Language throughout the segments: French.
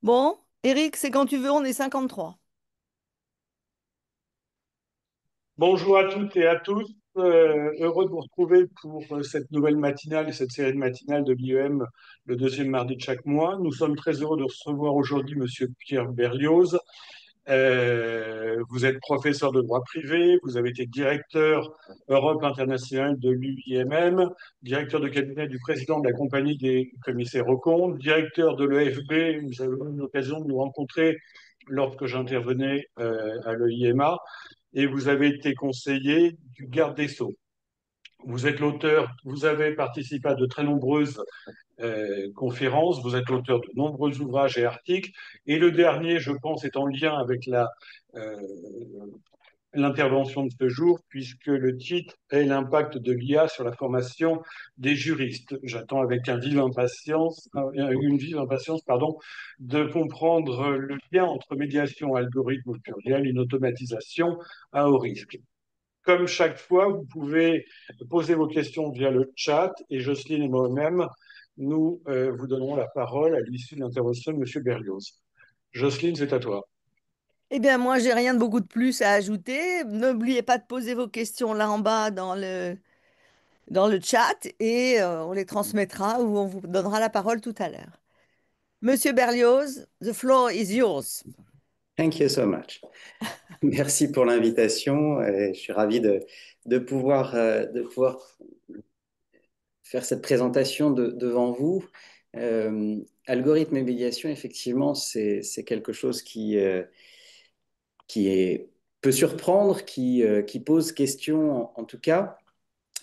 Bon, Eric, c'est quand tu veux, on est 53. Bonjour à toutes et à tous. Heureux de vous retrouver pour cette nouvelle matinale et cette série de matinales de l'IEM le deuxième mardi de chaque mois. Nous sommes très heureux de recevoir aujourd'hui Monsieur Pierre Berlioz. Vous êtes professeur de droit privé, vous avez été directeur Europe internationale de l'UIMM, directeur de cabinet du président de la Compagnie des commissaires aux comptes, directeur de l'EFB. Nous avons eu l'occasion de nous rencontrer lorsque j'intervenais à l'EIMA et vous avez été conseiller du garde des Sceaux. Vous êtes l'auteur, vous avez participé à de très nombreuses conférences, vous êtes l'auteur de nombreux ouvrages et articles, et le dernier, je pense, est en lien avec euh, l'intervention de ce jour, puisque le titre est l'impact de l'IA sur la formation des juristes. J'attends avec une vive impatience, pardon, de comprendre le lien entre médiation, algorithme au pluriel, une automatisation à haut risque. Comme chaque fois, vous pouvez poser vos questions via le chat et Jocelyne et moi-même, nous vous donnerons la parole à l'issue de l'intervention de M. Berlioz. Jocelyne, c'est à toi. Eh bien, moi, j'ai rien de beaucoup de plus à ajouter. N'oubliez pas de poser vos questions là en bas dans le chat et on les transmettra ou on vous donnera la parole tout à l'heure. Monsieur Berlioz, the floor is yours. Thank you so much. Merci pour l'invitation. Je suis ravi de pouvoir faire cette présentation devant vous. Algorithme et médiation, effectivement, c'est quelque chose qui peut surprendre, qui pose question en tout cas.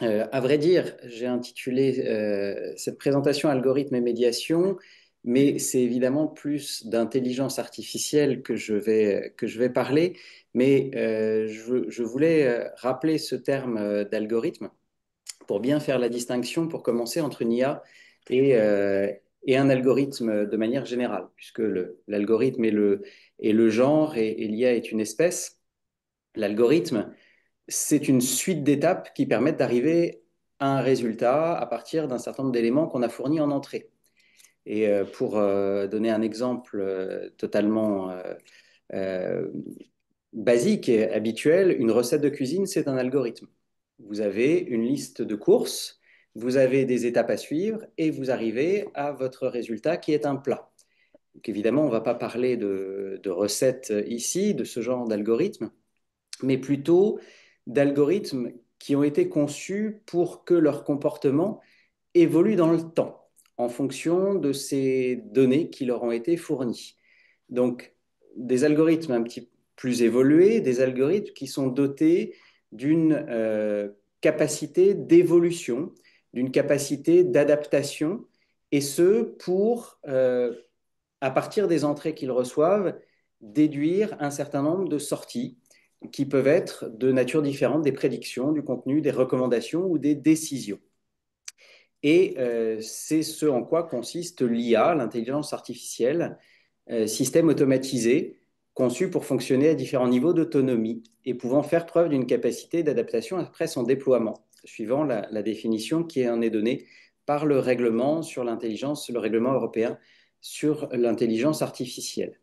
À vrai dire, j'ai intitulé cette présentation Algorithme et médiation, mais c'est évidemment plus d'intelligence artificielle que je vais parler. Mais je voulais rappeler ce terme d'algorithme pour bien faire la distinction, pour commencer, entre une IA et, euh, et un algorithme de manière générale, puisque l'algorithme est le genre et l'IA est une espèce. L'algorithme, c'est une suite d'étapes qui permettent d'arriver à un résultat à partir d'un certain nombre d'éléments qu'on a fournis en entrée. Et pour donner un exemple totalement euh, basique et habituel, une recette de cuisine, c'est un algorithme. Vous avez une liste de courses, vous avez des étapes à suivre et vous arrivez à votre résultat qui est un plat. Donc évidemment, on ne va pas parler de recettes ici, de ce genre d'algorithme, mais plutôt d'algorithmes qui ont été conçus pour que leur comportement évolue dans le temps, en fonction de ces données qui leur ont été fournies. Donc, des algorithmes un petit plus évolués, des algorithmes qui sont dotés d'une capacité d'évolution, d'une capacité d'adaptation, et ce pour, à partir des entrées qu'ils reçoivent, déduire un certain nombre de sorties qui peuvent être de nature différente, des prédictions, du contenu, des recommandations ou des décisions. Et c'est ce en quoi consiste l'IA, l'intelligence artificielle, système automatisé, conçu pour fonctionner à différents niveaux d'autonomie et pouvant faire preuve d'une capacité d'adaptation après son déploiement, suivant la définition qui en est donnée par le règlement sur l'intelligence, le règlement européen sur l'intelligence artificielle.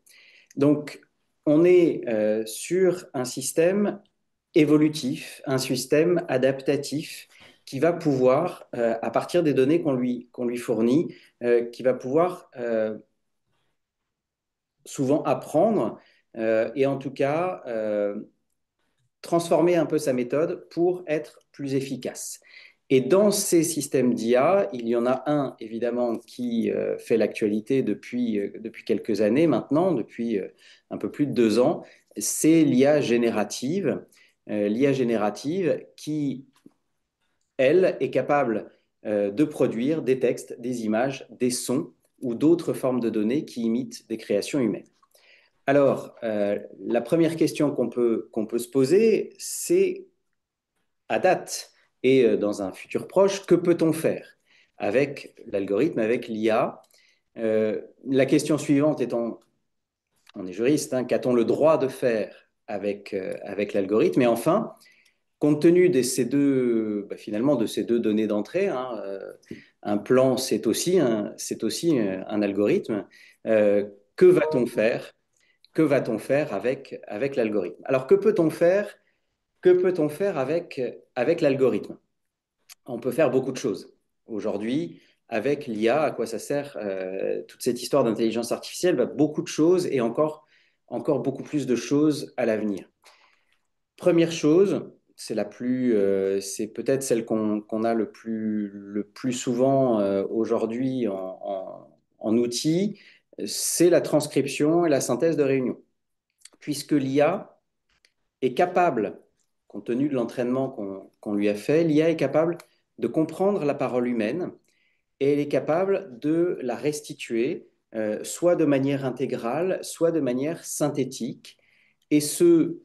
Donc, on est sur un système évolutif, un système adaptatif qui va pouvoir, à partir des données qu'on lui fournit, qui va pouvoir souvent apprendre et en tout cas transformer un peu sa méthode pour être plus efficace. Et dans ces systèmes d'IA, il y en a un évidemment qui fait l'actualité depuis quelques années maintenant, depuis un peu plus de 2 ans, c'est l'IA générative. L'IA générative qui, elle, est capable de produire des textes, des images, des sons ou d'autres formes de données qui imitent des créations humaines. Alors, la première question qu'on peut se poser, c'est à date et dans un futur proche, que peut-on faire avec l'algorithme, avec l'IA? La question suivante étant, on est juriste, hein, qu'a-t-on le droit de faire avec l'algorithme? Et enfin, compte tenu de ces deux, finalement, de ces deux données d'entrée, hein, un plan, c'est aussi un algorithme. que va-t-on faire? Que va-t-on faire avec l'algorithme? Alors, que peut-on faire avec l'algorithme? On peut faire beaucoup de choses. Aujourd'hui, avec l'IA, à quoi ça sert toute cette histoire d'intelligence artificielle? Bah, beaucoup de choses et encore beaucoup plus de choses à l'avenir. Première chose, c'est peut-être celle qu'on a le plus souvent aujourd'hui en outil, c'est la transcription et la synthèse de réunion. Puisque l'IA est capable, compte tenu de l'entraînement qu'on lui a fait, l'IA est capable de comprendre la parole humaine et elle est capable de la restituer, soit de manière intégrale, soit de manière synthétique, et ce,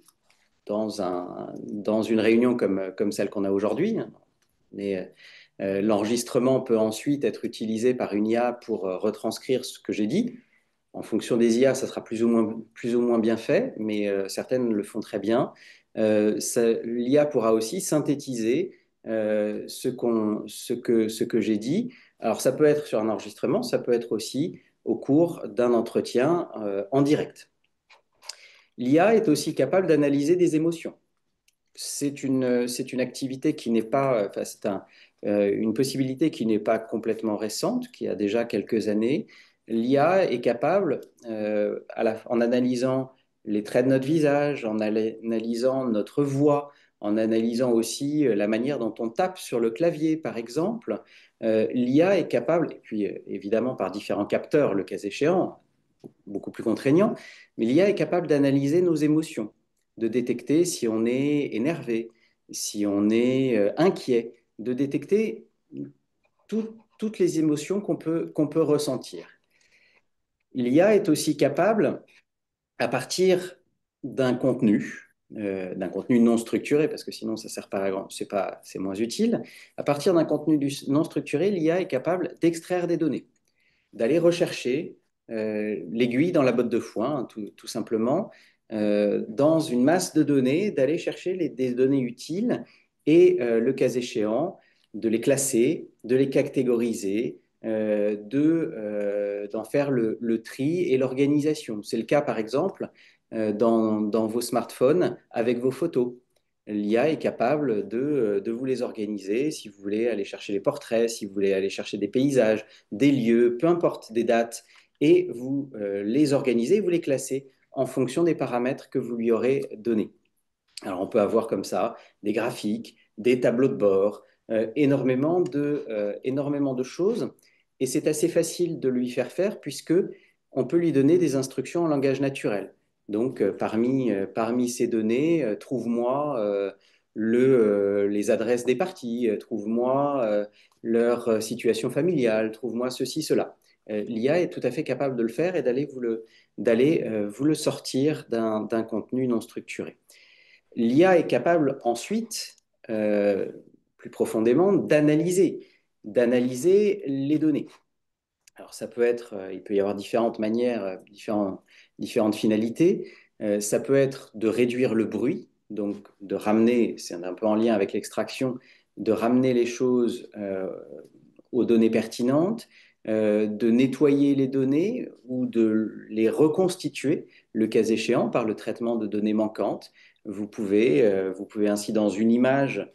dans une réunion comme celle qu'on a aujourd'hui. Mais l'enregistrement peut ensuite être utilisé par une IA pour retranscrire ce que j'ai dit. En fonction des IA, ça sera plus ou moins bien fait, mais certaines le font très bien. L'IA pourra aussi synthétiser ce que j'ai dit. Alors, ça peut être sur un enregistrement, ça peut être aussi au cours d'un entretien en direct. L'IA est aussi capable d'analyser des émotions. C'est une activité qui n'est pas, enfin, une possibilité qui n'est pas complètement récente, qui a déjà quelques années. L'IA est capable, en analysant les traits de notre visage, en analysant notre voix, en analysant aussi la manière dont on tape sur le clavier, par exemple, l'IA est capable, et puis évidemment par différents capteurs, le cas échéant, beaucoup plus contraignant, mais l'IA est capable d'analyser nos émotions, de détecter si on est énervé, si on est inquiet, de détecter toutes les émotions qu'on peut ressentir. L'IA est aussi capable, à partir d'un contenu non structuré, parce que sinon ça sert pas à grand, c'est moins utile. À partir d'un contenu non structuré, l'IA est capable d'extraire des données, d'aller rechercher l'aiguille dans la botte de foin, hein, tout simplement, dans une masse de données, d'aller chercher des données utiles et, le cas échéant, de les classer, de les catégoriser, d'en faire le tri et l'organisation. C'est le cas, par exemple, dans vos smartphones avec vos photos. L'IA est capable de vous les organiser si vous voulez aller chercher les portraits, si vous voulez aller chercher des paysages, des lieux, peu importe, des dates, et vous les organisez, vous les classez en fonction des paramètres que vous lui aurez donnés. Alors on peut avoir comme ça des graphiques, des tableaux de bord, énormément de choses, et c'est assez facile de lui faire faire puisque on peut lui donner des instructions en langage naturel. Donc parmi ces données, trouve-moi les adresses des parties, trouve-moi leur situation familiale, trouve-moi ceci, cela. L'IA est tout à fait capable de le faire et d'aller vous le sortir d'un contenu non structuré. L'IA est capable ensuite, plus profondément, d'analyser les données. Alors ça peut être, il peut y avoir différentes manières, différentes finalités. Ça peut être de réduire le bruit, donc de ramener, c'est un peu en lien avec l'extraction, de ramener les choses aux données pertinentes, de nettoyer les données ou de les reconstituer, le cas échéant, par le traitement de données manquantes. Vous pouvez ainsi, dans une image,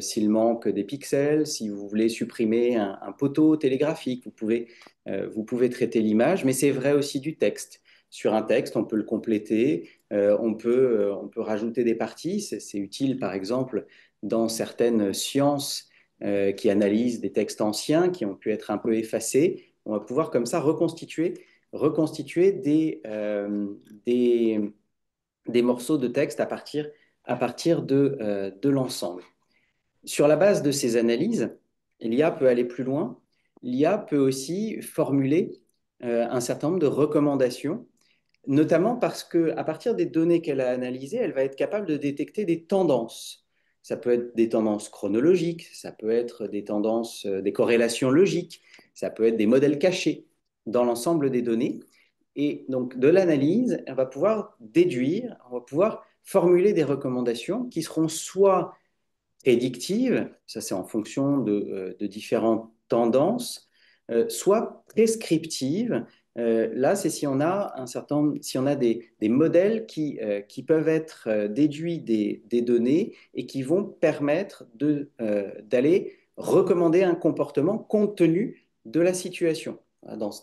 s'il manque des pixels, si vous voulez supprimer un poteau télégraphique, vous pouvez traiter l'image, mais c'est vrai aussi du texte. Sur un texte, on peut le compléter, on peut rajouter des parties. C'est utile, par exemple, dans certaines sciences qui analysent des textes anciens qui ont pu être un peu effacés. On va pouvoir comme ça reconstituer des morceaux de texte à partir de l'ensemble. Sur la base de ces analyses, l'IA peut aller plus loin. L'IA peut aussi formuler un certain nombre de recommandations, notamment parce qu'à partir des données qu'elle a analysées, elle va être capable de détecter des tendances. Ça peut être des tendances chronologiques, ça peut être des tendances, des corrélations logiques, ça peut être des modèles cachés dans l'ensemble des données. Et donc, de l'analyse, on va pouvoir déduire, on va pouvoir formuler des recommandations qui seront soit prédictives, ça c'est en fonction de différentes tendances, soit prescriptives, Là, c'est si on a si on a des modèles qui peuvent être déduits des données et qui vont permettre d'aller recommander un comportement compte tenu de la situation.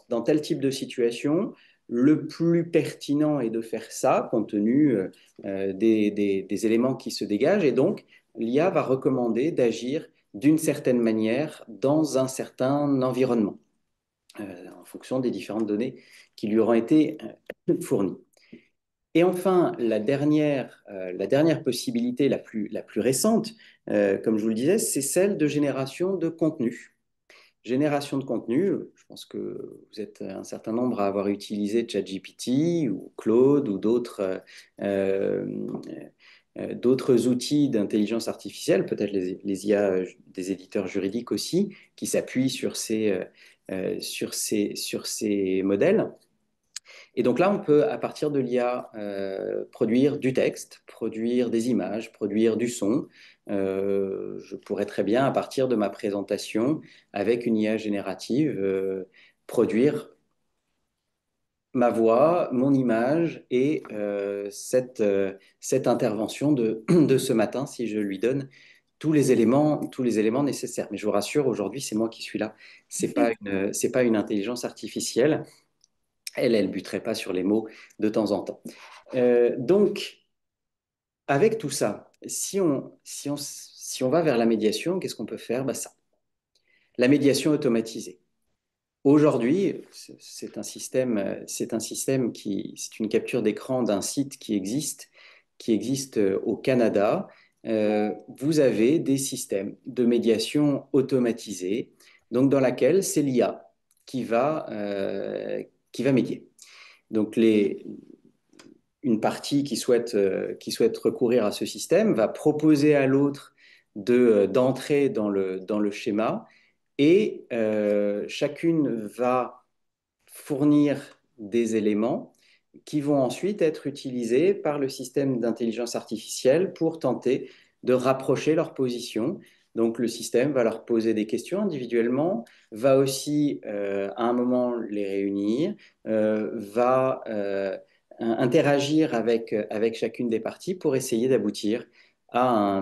Dans tel type de situation, le plus pertinent est de faire ça compte tenu des éléments qui se dégagent. Et donc, l'IA va recommander d'agir d'une certaine manière dans un certain environnement, en fonction des différentes données qui lui auront été fournies. Et enfin, la dernière possibilité la plus récente, comme je vous le disais, c'est celle de génération de contenu. Génération de contenu, je pense que vous êtes un certain nombre à avoir utilisé ChatGPT ou Claude ou euh, d'autres outils d'intelligence artificielle, peut-être les IA des éditeurs juridiques aussi, qui s'appuient sur ces modèles. Et donc là, on peut, à partir de l'IA, produire du texte, produire des images, produire du son. Je pourrais très bien, à partir de ma présentation, avec une IA générative, produire ma voix, mon image et cette intervention de ce matin, si je lui donne tous les éléments nécessaires. Mais je vous rassure, aujourd'hui, c'est moi qui suis là. C'est pas une intelligence artificielle. Elle buterait pas sur les mots de temps en temps. Donc, avec tout ça, si on va vers la médiation, qu'est-ce qu'on peut faire? Ça. La médiation automatisée. Aujourd'hui, c'est une capture d'écran d'un site qui existe au Canada. Vous avez des systèmes de médiation automatisée, donc dans laquelle c'est l'IA qui va médier. Donc une partie qui souhaite recourir à ce système va proposer à l'autre d'entrer dans le schéma et chacune va fournir des éléments qui vont ensuite être utilisés par le système d'intelligence artificielle pour tenter de rapprocher leur position. Donc le système va leur poser des questions individuellement, va aussi à un moment les réunir, va interagir avec chacune des parties pour essayer d'aboutir à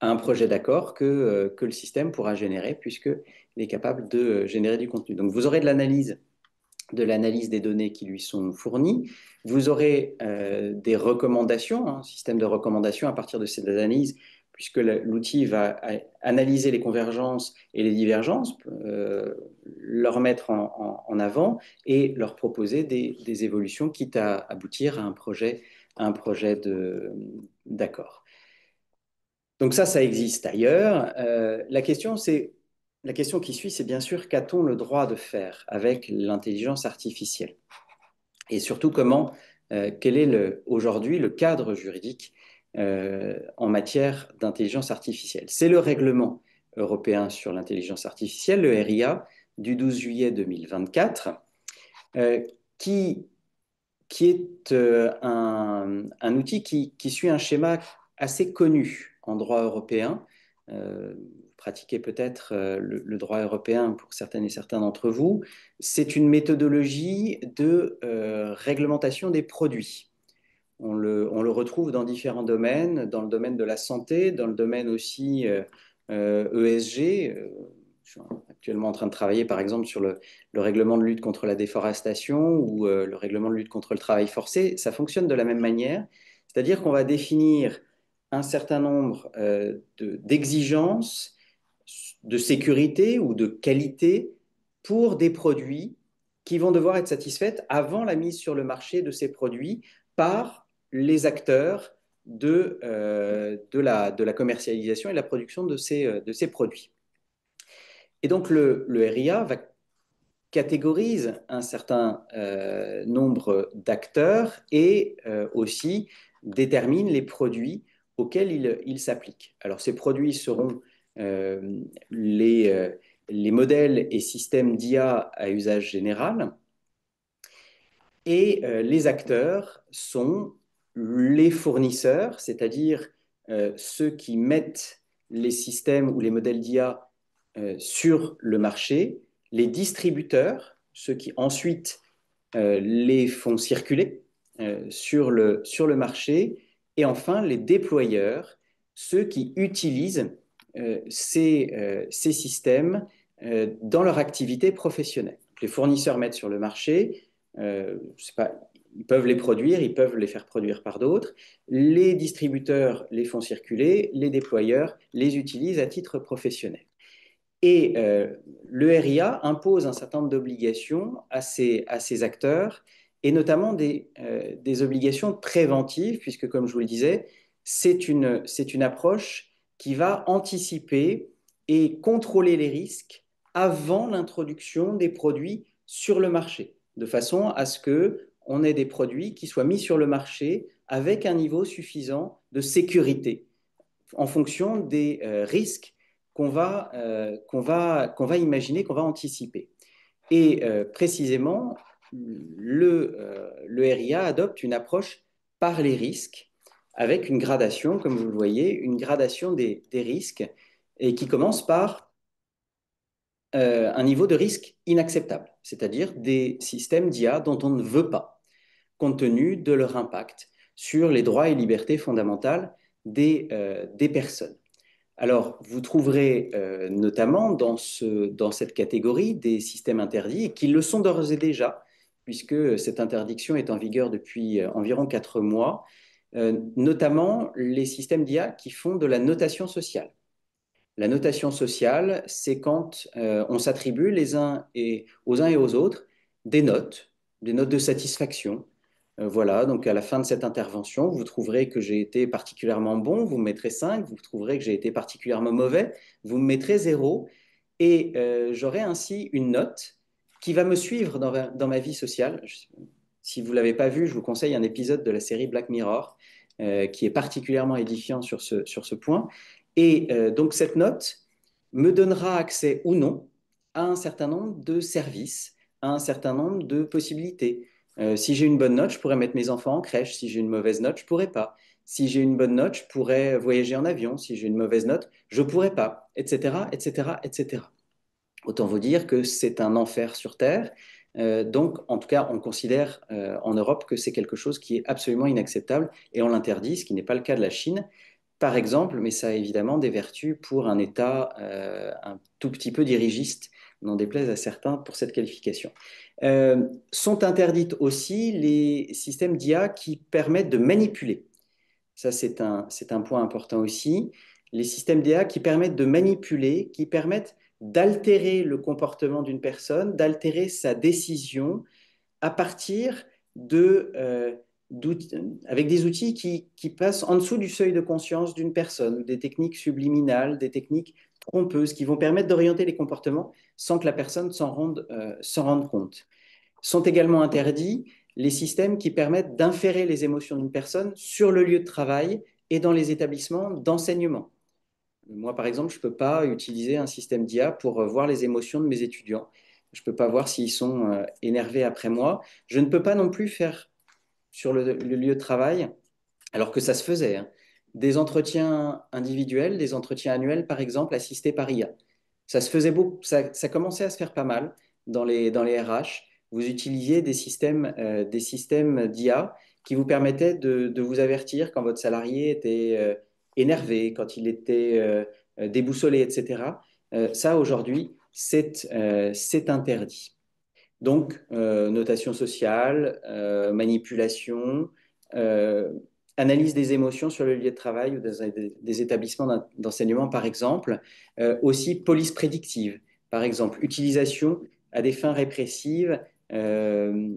un projet d'accord que le système pourra générer puisqu'il est capable de générer du contenu. Donc vous aurez de l'analyse des données qui lui sont fournies. Vous aurez des recommandations, un système de recommandations à partir de ces analyses, puisque l'outil va analyser les convergences et les divergences, leur mettre en avant et leur proposer des évolutions, quitte à aboutir à un projet d'accord. Donc ça existe ailleurs. La question qui suit, c'est bien sûr, qu'a-t-on le droit de faire avec l'intelligence artificielle? Et surtout, quel est aujourd'hui le cadre juridique en matière d'intelligence artificielle? C'est le règlement européen sur l'intelligence artificielle, le RIA, du 12 juillet 2024, euh, qui, qui est un outil qui suit un schéma assez connu en droit européen. Vous pratiquez peut-être le droit européen pour certaines et certains d'entre vous. C'est une méthodologie de réglementation des produits. On le retrouve dans différents domaines, dans le domaine de la santé, dans le domaine aussi ESG. Je suis actuellement en train de travailler, par exemple, sur le règlement de lutte contre la déforestation ou le règlement de lutte contre le travail forcé. Ça fonctionne de la même manière, c'est-à-dire qu'on va définir un certain nombre d'exigences de sécurité ou de qualité pour des produits qui vont devoir être satisfaites avant la mise sur le marché de ces produits par les acteurs de la commercialisation et de la production de ces produits. Et donc le RIA catégorise un certain nombre d'acteurs et aussi détermine les produits auxquels il s'applique. Alors ces produits seront euh, les modèles et systèmes d'IA à usage général, et les acteurs sont les fournisseurs, c'est-à-dire ceux qui mettent les systèmes ou les modèles d'IA sur le marché, les distributeurs, ceux qui ensuite les font circuler sur le marché, et enfin les déployeurs, ceux qui utilisent ces systèmes dans leur activité professionnelle. Les fournisseurs mettent sur le marché, je sais pas, ils peuvent les produire, ils peuvent les faire produire par d'autres. Les distributeurs les font circuler, les déployeurs les utilisent à titre professionnel. Et le RIA impose un certain nombre d'obligations à ces acteurs, et notamment des obligations préventives, puisque, comme je vous le disais, c'est une approche qui va anticiper et contrôler les risques avant l'introduction des produits sur le marché, de façon à ce qu'on ait des produits qui soient mis sur le marché avec un niveau suffisant de sécurité en fonction des risques qu'on va imaginer, qu'on va anticiper. Et précisément, le RIA adopte une approche par les risques, avec une gradation, comme vous le voyez, une gradation des risques, et qui commence par un niveau de risque inacceptable, c'est-à-dire des systèmes d'IA dont on ne veut pas, compte tenu de leur impact sur les droits et libertés fondamentales des personnes. Alors, vous trouverez notamment dans cette catégorie des systèmes interdits, et qui le sont d'ores et déjà, puisque cette interdiction est en vigueur depuis environ 4 mois, notamment les systèmes d'IA qui font de la notation sociale. La notation sociale, c'est quand on s'attribue aux uns et aux autres des notes de satisfaction. Voilà, donc à la fin de cette intervention, vous trouverez que j'ai été particulièrement bon, vous me mettrez 5, vous trouverez que j'ai été particulièrement mauvais, vous me mettrez 0, et j'aurai ainsi une note qui va me suivre dans ma vie sociale. Si vous ne l'avez pas vu, je vous conseille un épisode de la série Black Mirror qui est particulièrement édifiant sur ce point. Et donc cette note me donnera accès ou non à un certain nombre de services, à un certain nombre de possibilités. Si j'ai une bonne note, je pourrais mettre mes enfants en crèche. Si j'ai une mauvaise note, je ne pourrais pas. Si j'ai une bonne note, je pourrais voyager en avion. Si j'ai une mauvaise note, je ne pourrais pas, etc., etc., etc. Autant vous dire que c'est un enfer sur Terre. Donc, en tout cas, on considère en Europe que c'est quelque chose qui est absolument inacceptable, et on l'interdit, ce qui n'est pas le cas de la Chine, par exemple, mais ça a évidemment des vertus pour un État un tout petit peu dirigiste, n'en déplaise à certains pour cette qualification. Sont interdites aussi les systèmes d'IA qui permettent de manipuler. Ça, c'est un point important aussi. Les systèmes d'IA qui permettent de manipuler, qui permettent d'altérer le comportement d'une personne, d'altérer sa décision à partir avec des outils qui passent en dessous du seuil de conscience d'une personne, ou des techniques subliminales, des techniques trompeuses qui vont permettre d'orienter les comportements sans que la personne s'en rende compte. Sont également interdits les systèmes qui permettent d'inférer les émotions d'une personne sur le lieu de travail et dans les établissements d'enseignement. Moi, par exemple, je ne peux pas utiliser un système d'IA pour voir les émotions de mes étudiants. Je ne peux pas voir s'ils sont énervés après moi. Je ne peux pas non plus faire sur le lieu de travail, alors que ça se faisait, hein, des entretiens individuels, des entretiens annuels, par exemple, assistés par IA. Ça se faisait beaucoup, ça commençait à se faire pas mal dans les RH. Vous utilisiez des systèmes d'IA qui vous permettaient de vous avertir quand votre salarié était énervé, quand il était déboussolé, etc. Ça, aujourd'hui, c'est interdit. Donc, notation sociale, manipulation, euh, analyse des émotions sur le lieu de travail ou des établissements d'enseignement, par exemple. Aussi, police prédictive, par exemple, utilisation à des fins répressives euh,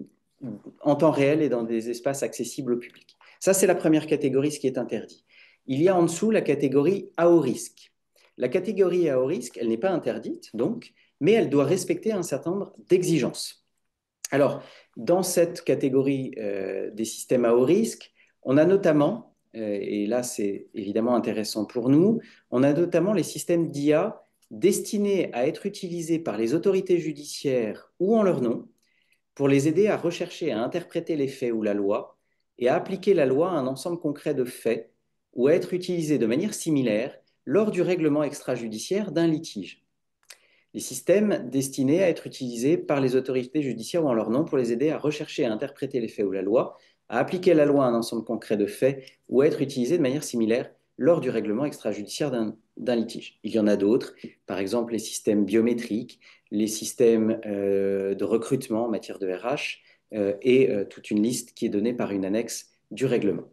en temps réel et dans des espaces accessibles au public. Ça, c'est la première catégorie, ce qui est interdit. Il y a en dessous la catégorie à haut risque. La catégorie à haut risque, elle n'est pas interdite, donc, mais elle doit respecter un certain nombre d'exigences. Alors, dans cette catégorie des systèmes à haut risque, on a notamment, et là c'est évidemment intéressant pour nous, on a notamment les systèmes d'IA destinés à être utilisés par les autorités judiciaires ou en leur nom pour les aider à rechercher, à interpréter les faits ou la loi et à appliquer la loi à un ensemble concret de faits, ou à être utilisés de manière similaire lors du règlement extrajudiciaire d'un litige. des systèmes destinés à être utilisés par les autorités judiciaires ou en leur nom pour les aider à rechercher et à interpréter les faits ou la loi, à appliquer la loi à un ensemble concret de faits ou à être utilisés de manière similaire lors du règlement extrajudiciaire d'un litige. Il y en a d'autres, par exemple les systèmes biométriques, les systèmes de recrutement en matière de RH et toute une liste qui est donnée par une annexe du règlement.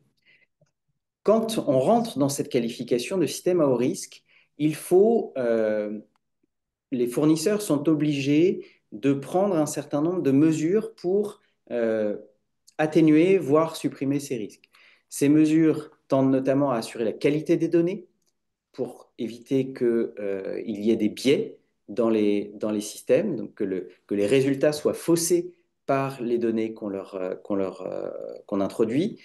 Quand on rentre dans cette qualification de système à haut risque, les fournisseurs sont obligés de prendre un certain nombre de mesures pour atténuer, voire supprimer ces risques. Ces mesures tendent notamment à assurer la qualité des données pour éviter qu'il y ait des biais dans les systèmes, donc que les résultats soient faussés par les données qu'on introduit,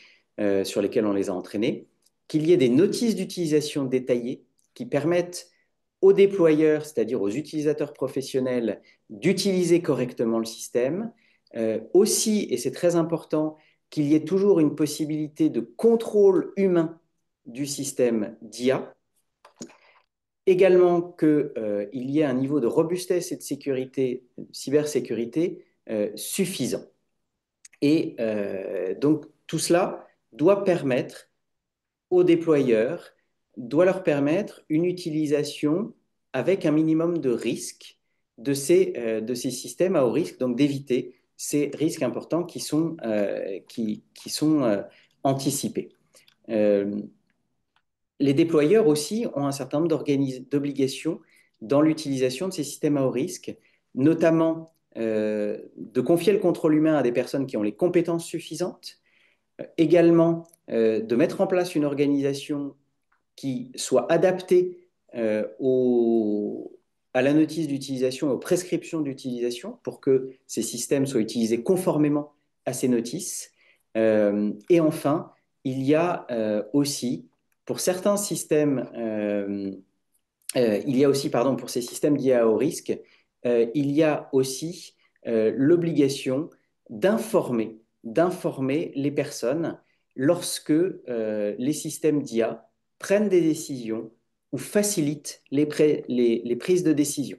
sur lesquelles on les a entraînés, qu'il y ait des notices d'utilisation détaillées qui permettent aux déployeurs, c'est-à-dire aux utilisateurs professionnels, d'utiliser correctement le système. Aussi, et c'est très important, qu'il y ait toujours une possibilité de contrôle humain du système d'IA. Également qu'il y ait un niveau de robustesse et de sécurité, cybersécurité suffisant. Et donc tout cela doit permettre aux déployeurs, doit leur permettre une utilisation avec un minimum de risque de ces systèmes à haut risque, donc d'éviter ces risques importants qui sont anticipés. Les déployeurs aussi ont un certain nombre d'obligations dans l'utilisation de ces systèmes à haut risque, notamment de confier le contrôle humain à des personnes qui ont les compétences suffisantes, également de mettre en place une organisation qui soit adaptée à la notice d'utilisation, aux prescriptions d'utilisation, pour que ces systèmes soient utilisés conformément à ces notices. Et enfin, il y a aussi, pour certains systèmes, il y a aussi, pardon, pour ces systèmes d'IA à haut risque, il y a aussi l'obligation d'informer les personnes lorsque les systèmes d'IA prennent des décisions ou facilitent les prises de décision.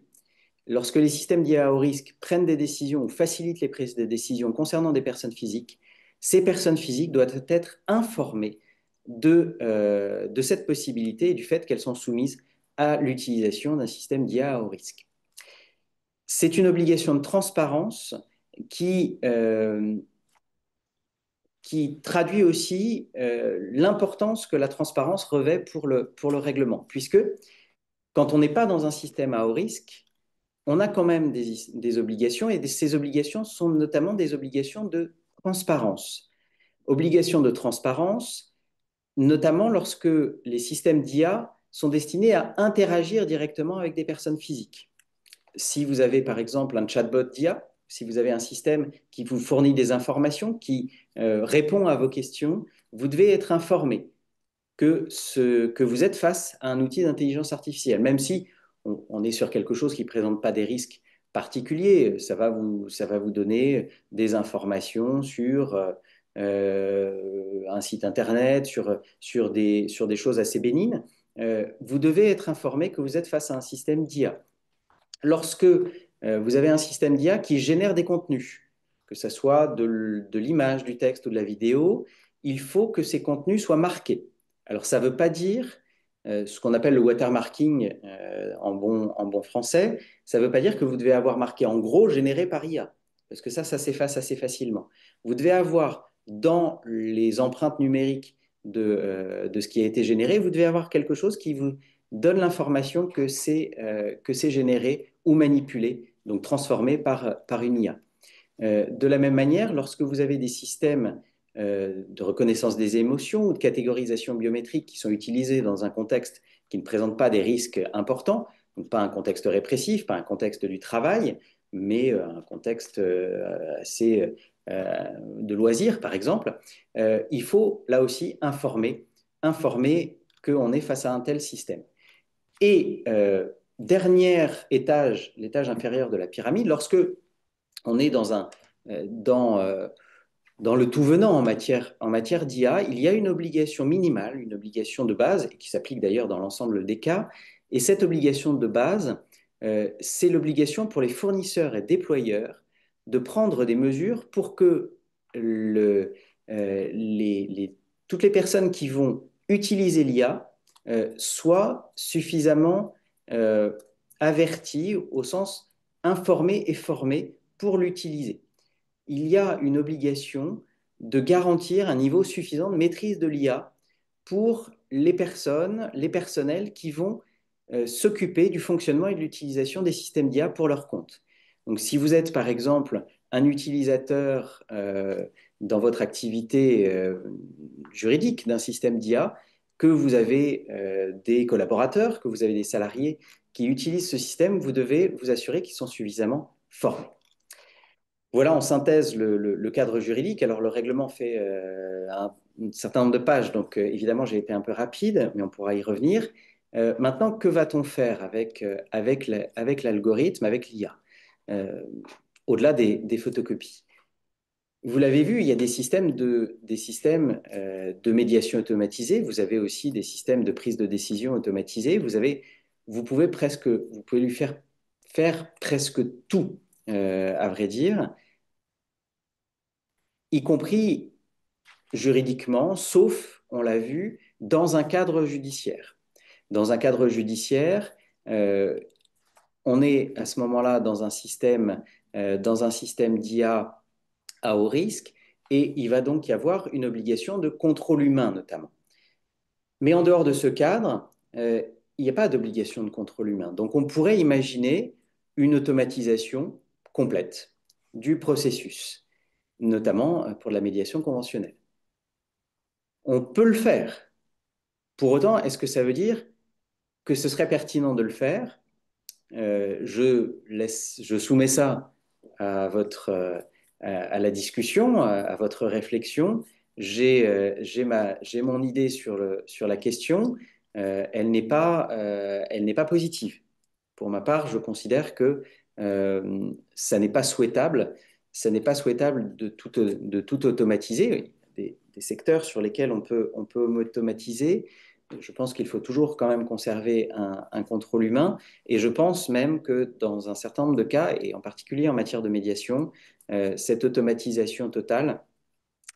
Lorsque les systèmes d'IA à haut risque prennent des décisions ou facilitent les prises de décision concernant des personnes physiques, ces personnes physiques doivent être informées de cette possibilité et du fait qu'elles sont soumises à l'utilisation d'un système d'IA à haut risque. C'est une obligation de transparence qui traduit aussi l'importance que la transparence revêt pour le règlement, puisque quand on n'est pas dans un système à haut risque, on a quand même des obligations, et ces obligations sont notamment des obligations de transparence. Obligations de transparence, notamment lorsque les systèmes d'IA sont destinés à interagir directement avec des personnes physiques. Si vous avez par exemple un chatbot d'IA, si vous avez un système qui vous fournit des informations, qui répond à vos questions, vous devez être informé que vous êtes face à un outil d'intelligence artificielle, même si on est sur quelque chose qui ne présente pas des risques particuliers. Ça va vous donner des informations sur un site internet, sur des choses assez bénignes. Vous devez être informé que vous êtes face à un système d'IA. Lorsque vous avez un système d'IA qui génère des contenus, que ce soit de l'image, du texte ou de la vidéo, il faut que ces contenus soient marqués. Alors, ça ne veut pas dire ce qu'on appelle le watermarking en bon français. Ça ne veut pas dire que vous devez avoir marqué en gros généré par IA, parce que ça s'efface assez facilement. Vous devez avoir dans les empreintes numériques de ce qui a été généré, vous devez avoir quelque chose qui vous donne l'information que c'est généré ou manipulé, donc transformé par une IA. De la même manière, lorsque vous avez des systèmes de reconnaissance des émotions ou de catégorisation biométrique qui sont utilisés dans un contexte qui ne présente pas des risques importants, donc pas un contexte répressif, pas un contexte du travail, mais un contexte assez de loisirs, par exemple, il faut là aussi informer qu'on est face à un tel système. Et dernier étage, l'étage inférieur de la pyramide, lorsque on est dans le tout venant en matière d'IA, il y a une obligation minimale, une obligation de base, qui s'applique d'ailleurs dans l'ensemble des cas. Et cette obligation de base, c'est l'obligation pour les fournisseurs et déployeurs de prendre des mesures pour que le, toutes les personnes qui vont utiliser l'IA soient suffisamment averties au sens informées et formées pour l'utiliser. Il y a une obligation de garantir un niveau suffisant de maîtrise de l'IA pour les personnes, les personnels qui vont s'occuper du fonctionnement et de l'utilisation des systèmes d'IA pour leur compte. Donc, si vous êtes, par exemple, un utilisateur dans votre activité juridique d'un système d'IA, que vous avez des collaborateurs, que vous avez des salariés qui utilisent ce système, vous devez vous assurer qu'ils sont suffisamment formés. Voilà en synthèse le cadre juridique. Alors, le règlement fait un certain nombre de pages, donc évidemment, j'ai été un peu rapide, mais on pourra y revenir. Maintenant, que va-t-on faire avec l'algorithme, avec l'IA, au-delà des photocopies? Vous l'avez vu, il y a des systèmes de médiation automatisée. Vous avez aussi des systèmes de prise de décision automatisée. Vous pouvez lui faire presque tout, à vrai dire, y compris juridiquement, sauf, on l'a vu, dans un cadre judiciaire. Dans un cadre judiciaire, on est à ce moment-là dans un système d'IA à haut risque, et il va donc y avoir une obligation de contrôle humain notamment. Mais en dehors de ce cadre, il n'y a pas d'obligation de contrôle humain. Donc on pourrait imaginer une automatisation complète du processus, notamment pour la médiation conventionnelle. On peut le faire. Pour autant, est-ce que ça veut dire que ce serait pertinent de le faire? Je soumets ça à la discussion, à votre réflexion. J'ai mon idée sur la question. Elle n'est pas positive. Pour ma part, je considère que ça n'est pas souhaitable. Ça n'est pas souhaitable de tout automatiser. Des secteurs sur lesquels on peut automatiser. Je pense qu'il faut toujours quand même conserver un contrôle humain. Et je pense même que dans un certain nombre de cas, et en particulier en matière de médiation, cette automatisation totale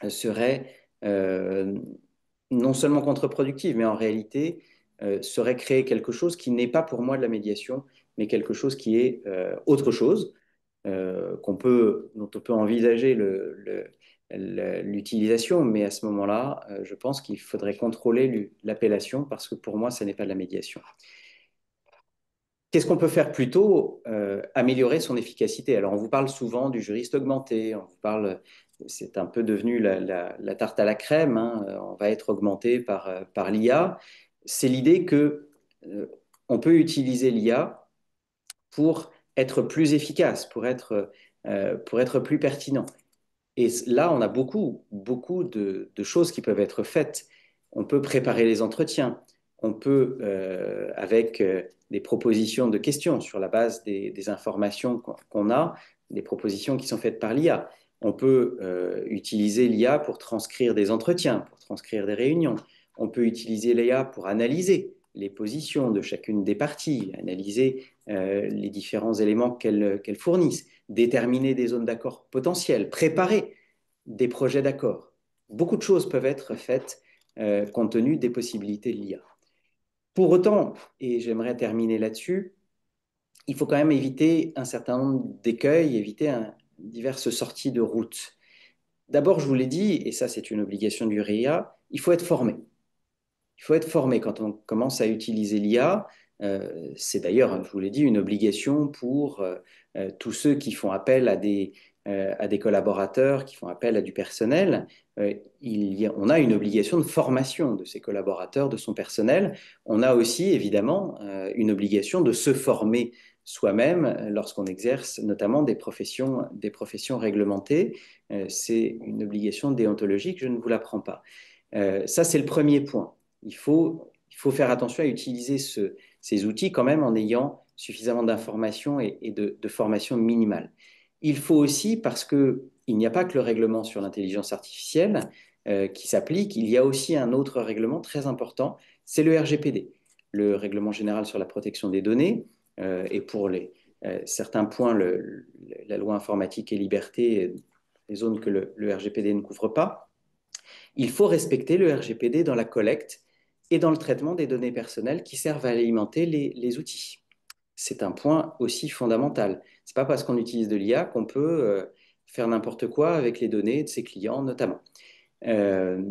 serait non seulement contre-productive, mais en réalité serait créer quelque chose qui n'est pas pour moi de la médiation, mais quelque chose qui est autre chose, dont on peut envisager l'utilisation, mais à ce moment-là, je pense qu'il faudrait contrôler l'appellation parce que pour moi, ce n'est pas de la médiation. Qu'est-ce qu'on peut faire plutôt? Améliorer son efficacité. Alors, on vous parle souvent du juriste augmenté, on vous parle, c'est un peu devenu la tarte à la crème, hein, on va être augmenté par l'IA. C'est l'idée que on peut utiliser l'IA pour être plus efficace, pour être plus pertinent. Et là, on a beaucoup de choses qui peuvent être faites. On peut préparer les entretiens. On peut, avec des propositions de questions sur la base des informations qu'on a, des propositions qui sont faites par l'IA. On peut utiliser l'IA pour transcrire des entretiens, pour transcrire des réunions. On peut utiliser l'IA pour analyser les positions de chacune des parties, analyser les différents éléments qu'elle fournissent, déterminer des zones d'accord potentielles, préparer des projets d'accord. Beaucoup de choses peuvent être faites compte tenu des possibilités de l'IA. Pour autant, et j'aimerais terminer là-dessus, il faut quand même éviter un certain nombre d'écueils, éviter diverses sorties de route. D'abord, je vous l'ai dit, et ça c'est une obligation du RIA, il faut être formé. Il faut être formé quand on commence à utiliser l'IA. C'est d'ailleurs, je vous l'ai dit, une obligation pour tous ceux qui font appel à des collaborateurs, qui font appel à du personnel. On a une obligation de formation de ces collaborateurs, de son personnel. On a aussi, évidemment, une obligation de se former soi-même lorsqu'on exerce notamment des professions réglementées. C'est une obligation déontologique, je ne vous l'apprends pas. Ça, c'est le premier point. Il faut faire attention à utiliser ces outils quand même en ayant suffisamment d'informations et de formation minimale. Il faut aussi, parce qu'il n'y a pas que le règlement sur l'intelligence artificielle qui s'applique, il y a aussi un autre règlement très important, c'est le RGPD, le Règlement général sur la protection des données, et pour certains points, la loi informatique et liberté, les zones que le RGPD ne couvre pas, il faut respecter le RGPD dans la collecte et dans le traitement des données personnelles qui servent à alimenter les outils. C'est un point aussi fondamental. Ce n'est pas parce qu'on utilise de l'IA qu'on peut faire n'importe quoi avec les données de ses clients, notamment. Euh,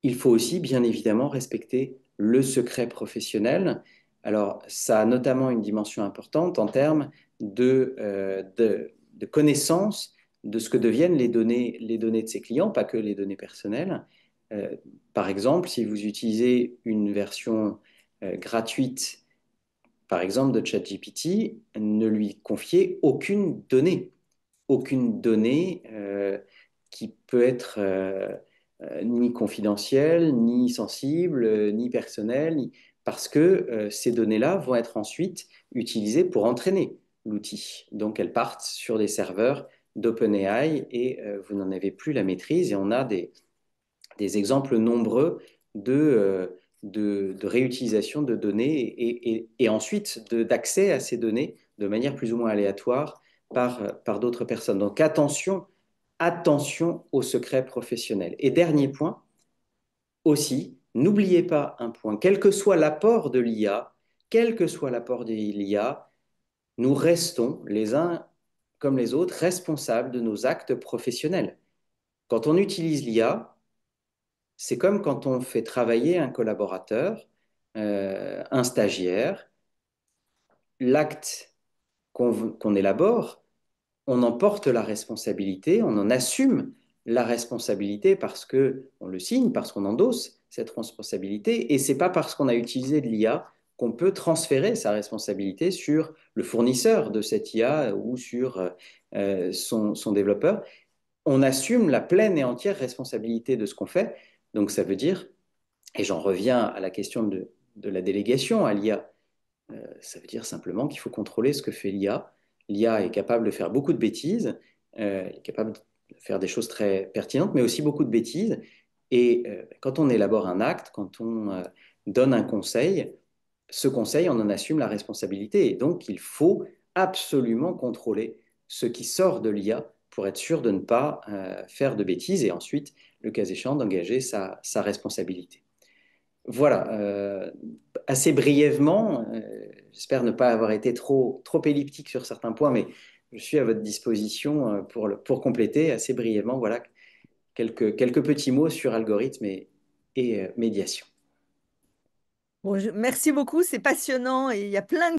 il faut aussi, bien évidemment, respecter le secret professionnel. Alors, ça a notamment une dimension importante en termes de connaissance de ce que deviennent les données de ses clients, pas que les données personnelles. Euh, Par exemple, si vous utilisez une version gratuite, par exemple, de ChatGPT, ne lui confiez aucune donnée qui peut être ni confidentielle, ni sensible, ni personnelle, parce que ces données-là vont être ensuite utilisées pour entraîner l'outil. Donc elles partent sur des serveurs d'OpenAI et vous n'en avez plus la maîtrise et on a des exemples nombreux de réutilisation de données et ensuite d'accès à ces données de manière plus ou moins aléatoire par d'autres personnes. Donc attention au secret professionnel. Et dernier point aussi, n'oubliez pas un point, quel que soit l'apport de l'IA, nous restons les uns comme les autres responsables de nos actes professionnels. Quand on utilise l'IA, c'est comme quand on fait travailler un collaborateur, un stagiaire, l'acte qu'on élabore, on en porte la responsabilité, on en assume la responsabilité parce que on le signe, parce qu'on endosse cette responsabilité, et c'est pas parce qu'on a utilisé de l'IA qu'on peut transférer sa responsabilité sur le fournisseur de cette IA ou sur son développeur. On assume la pleine et entière responsabilité de ce qu'on fait. Donc ça veut dire, et j'en reviens à la question de la délégation à l'IA, ça veut dire simplement qu'il faut contrôler ce que fait l'IA. L'IA est capable de faire beaucoup de bêtises, est capable de faire des choses très pertinentes, mais aussi beaucoup de bêtises. Et quand on élabore un acte, quand on donne un conseil, ce conseil, on en assume la responsabilité. Et donc, il faut absolument contrôler ce qui sort de l'IA pour être sûr de ne pas faire de bêtises et ensuite, le cas échéant, d'engager sa responsabilité. Voilà, assez brièvement, j'espère ne pas avoir été trop elliptique sur certains points, mais je suis à votre disposition pour compléter assez brièvement, voilà, quelques petits mots sur algorithme et médiation. Bon, merci beaucoup, c'est passionnant et il y a plein de